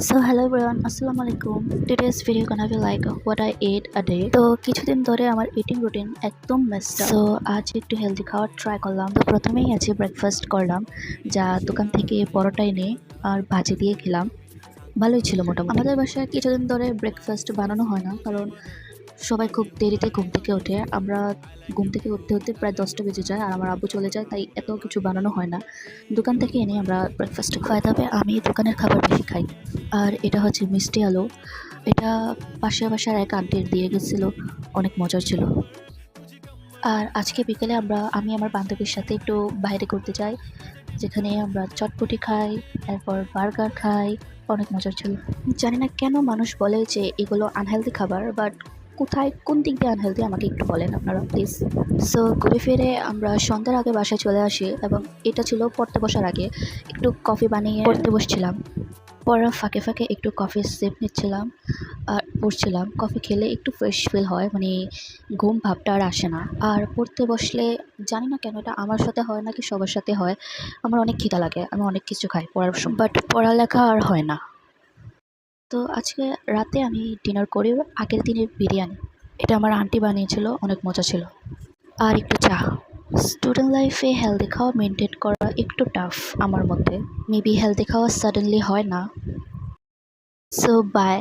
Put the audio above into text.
So hello everyone, Assalamu alaikum. Today's video gonna be like what I ate a day. তো কিছুদিন ধরে আমার eating routine একদম messed up. So আজ একটু হেলদি খাওয়ার ট্রাই করলাম। তো প্রথমেই আজকে ব্রেকফাস্ট করলাম, যা দোকান থেকে পরোটা এনে আর ভাজি দিয়ে খেলাম। ভালোই ছিল মোটামুটি। আমাদের বাসায় কিছুদিন ধরে ব্রেকফাস্ট বানানো হয় না, কারণ সবাই খুব দেরিতে ঘুম থেকে ওঠে। আমরা ঘুম থেকে উঠতে উঠতে প্রায় 10টা বেজে যায়, আর আমার আব্বু চলে যায়, তাই এত কিছু বানানো হয় না। দোকান থেকে এনে আমরা ব্রেকফাস্ট খাই। তবে আমি দোকানের খাবার বেশি খাই। আর এটা হচ্ছে মিষ্টি আলু। এটা পাশের বাসার এক আন্টির দিয়ে গেছিলো, অনেক মজার ছিল। আর আজকে বিকেলে আমি আমার বান্ধবীর সাথে একটু বাইরে ঘুরতে যাই, যেখানে আমরা চটপটি খাই, এরপর বার্গার খাই। অনেক মজার ছিল। জানি না কেন মানুষ বলে যে এগুলো আনহেলদি খাবার, বাট কোথায় কোন দিক দিয়ে আনহেলদি আমাকে একটু বলেন আপনারা প্লিজ। সো ঘুরে ফিরে আমরা সন্ধ্যার আগে বাসায় চলে আসি, এবং এটা ছিল পড়তে বসার আগে। একটু কফি বানিয়ে পড়তে বসছিলাম, পড়ার ফাঁকে ফাঁকে একটু কফির সিপ নিচ্ছিলাম আর পড়ছিলাম। কফি খেলে একটু ফ্রেশ ফিল হয়, মানে ঘুম ভাবটা আর আসে না। আর পড়তে বসলে জানি না কেন, এটা আমার সাথে হয় নাকি সবার সাথে হয়, আমার অনেক খিদা লাগে, আমি অনেক কিছু খাই পড়ার সময়, বাট পড়ালেখা আর হয় না। তো আজকে রাতে আমি ডিনার করি আগের দিনের বিরিয়ানি। এটা আমার আন্টি বানিয়েছিল, অনেক মজা ছিল। আর একটু চা। স্টুডেন্ট লাইফে হেলদি খাওয়া মেনটেন করা একটু টাফ আমার মতে। মেবি হেলদি খাওয়া সাডেনলি হয় না। So by.